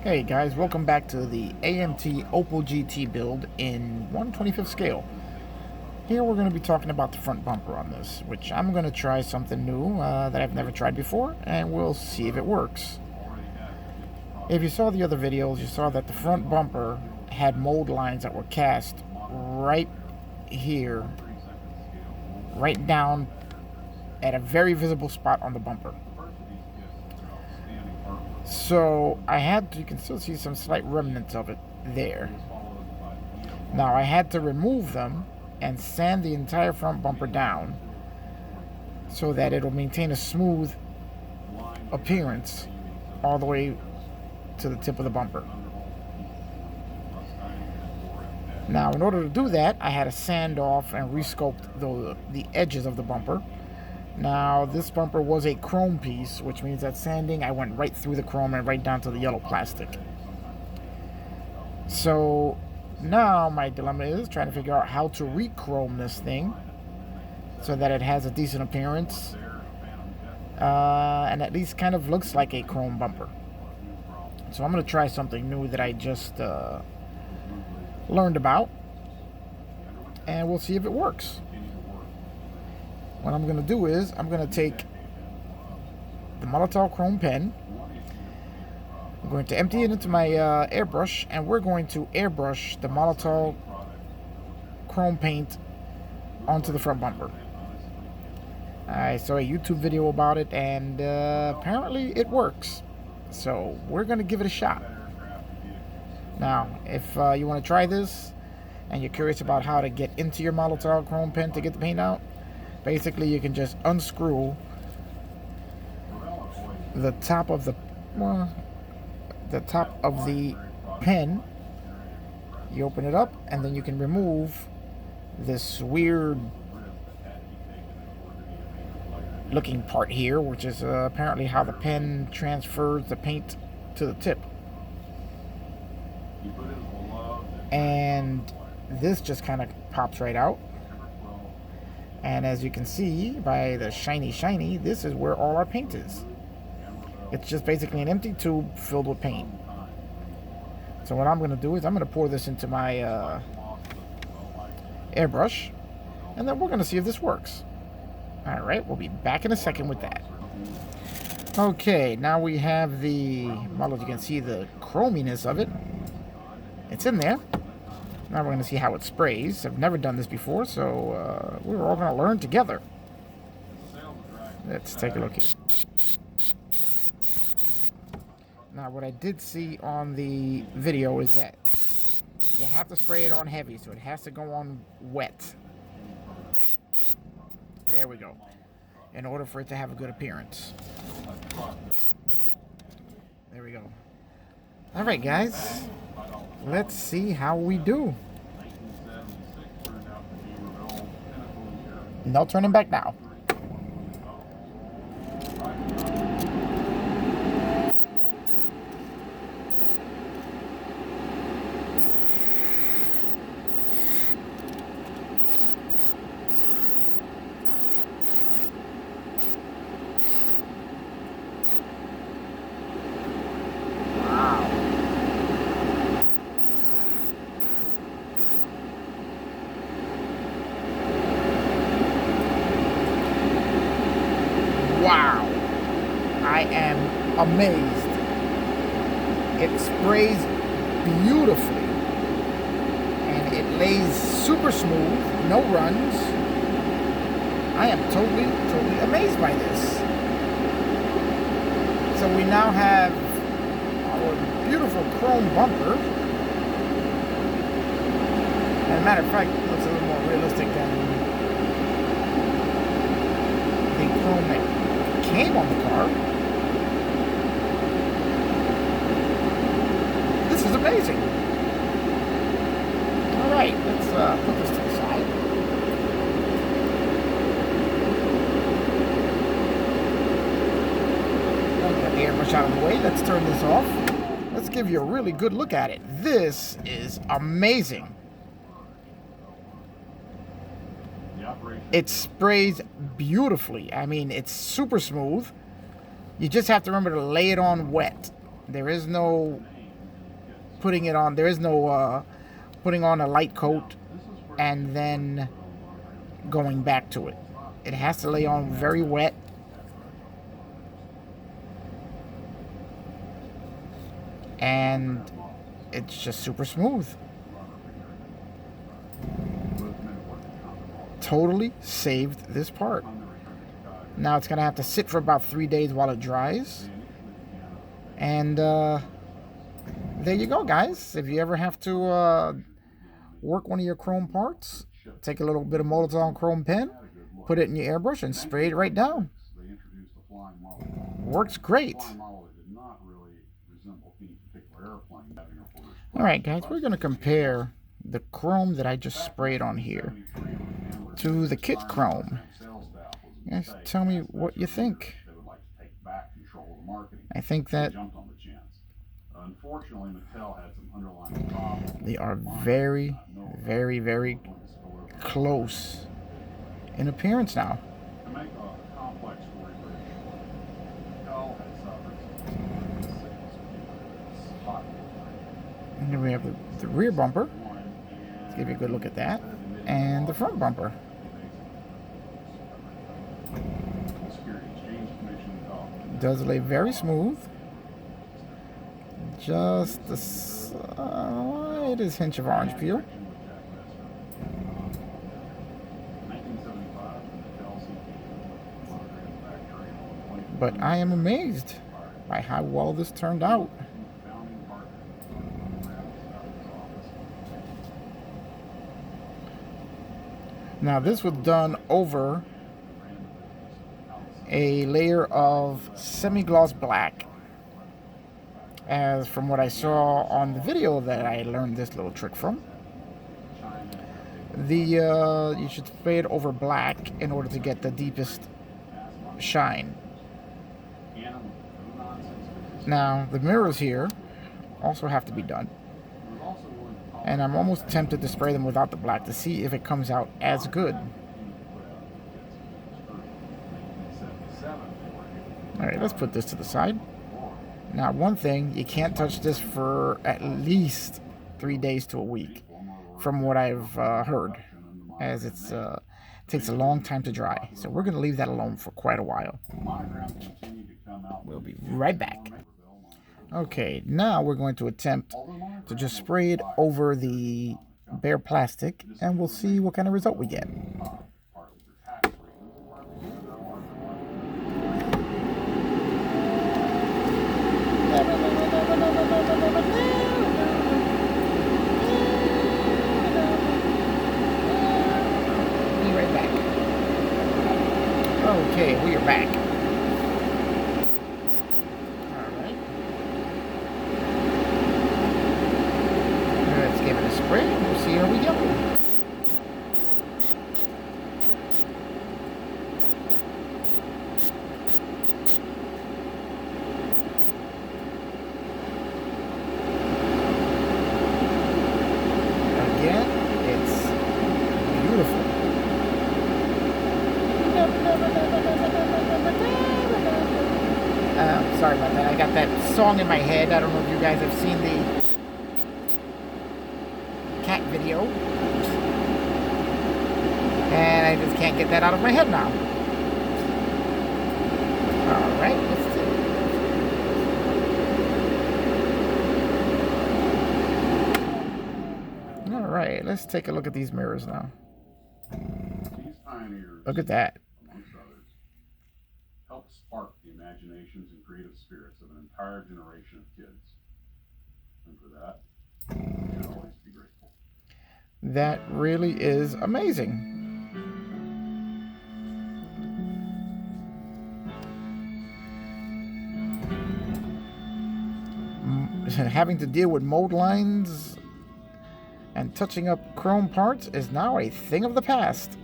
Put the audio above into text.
Hey guys, welcome back to the AMT Opel GT build in 1/25th scale. Here we're going to be talking about the front bumper on this, which I'm going to try something new that I've never tried before, and we'll see if it works. If you saw the other videos, you saw that the front bumper had mold lines that were cast right here, right down at a very visible spot on the bumper. So you can still see some slight remnants of it there. Now I had to remove them and sand the entire front bumper down so that it'll maintain a smooth appearance all the way to the tip of the bumper. Now in order to do that, I had to sand off and resculpt the edges of the bumper. Now, this bumper was a chrome piece, which means that sanding, I went right through the chrome and right down to the yellow plastic. So, now my dilemma is trying to figure out how to rechrome this thing so that it has a decent appearance and at least kind of looks like a chrome bumper. So I'm going to try something new that I just learned about, and we'll see if it works. What I'm going to do is I'm going to take the Molotov chrome pen. I'm going to empty it into my airbrush, and we're going to airbrush the Molotov chrome paint onto the front bumper. I saw a YouTube video about it, and apparently it works. So we're going to give it a shot. Now, if you want to try this and you're curious about how to get into your Molotov chrome pen to get the paint out, basically, you can just unscrew the top of the pen. You open it up, and then you can remove this weird looking part here, which is apparently how the pen transfers the paint to the tip. And this just kind of pops right out. And as you can see by the shiny, this is where all our paint is. It's just basically an empty tube filled with paint. So what I'm going to do is I'm going to pour this into my airbrush, and then we're going to see if this works. Alright, we'll be back in a second with that. Okay, now we have well, you can see the chrominess of it. It's in there. Now we're going to see how it sprays. I've never done this before, so we're all going to learn together. Let's take a look here. Now, what I did see on the video is that you have to spray it on heavy, so it has to go on wet. There we go. In order for it to have a good appearance. There we go. All right, guys. Let's see how we do. No turning back now. Wow, I am amazed. It sprays beautifully, and it lays super smooth, no runs. I am totally amazed by this. So we now have our beautiful chrome bumper. As a matter of fact, it looks a little more realistic than the chrome that came on the car. This is amazing. Alright, let's put this to the side. Get the airbrush out of the way. Let's turn this off. Let's give you a really good look at it. This is amazing. It sprays beautifully. I mean, it's super smooth. You just have to remember to lay it on wet. There is no putting it on. There is no putting on a light coat and then going back to it. It has to lay on very wet. And it's just super smooth. Totally saved this part. Now it's gonna have to sit for about 3 days while it dries. And there you go, guys. If you ever have to work one of your chrome parts, take a little bit of Molotov chrome pen, put it in your airbrush, and spray it right down. Works great. Alright, guys, we're going to compare the chrome that I just sprayed on here to the kit chrome. Guys, tell me what you think. I think that they are very, very, very close in appearance now. And here we have the rear bumper. Let's give you a good look at that. And the front bumper. Does lay very smooth. Just the slightest hint of orange peel. But I am amazed by how well this turned out. Now this was done over a layer of semi-gloss black. As from what I saw on the video that I learned this little trick from. You should spray it over black in order to get the deepest shine. Now the mirrors here also have to be done. And I'm almost tempted to spray them without the black to see if it comes out as good. Alright, let's put this to the side. Now, one thing, you can't touch this for at least 3 days to a week, from what I've heard, as it takes a long time to dry. So we're going to leave that alone for quite a while. We'll be right back. Okay, now we're going to attempt to just spray it over the bare plastic, and we'll see what kind of result we get. Be right back. Okay, we are back. Alright. Let's give it a spray and we'll see how we go. Sorry about that. I got that song in my head. I don't know if you guys have seen the cat video. And I just can't get that out of my head now. Alright, let's do it. Alright, let's take a look at these mirrors now. Look at that. Help spark the imaginations and creative spirits of an entire generation of kids. And for that, we should always be grateful. That really is amazing. Having to deal with mold lines and touching up chrome parts is now a thing of the past.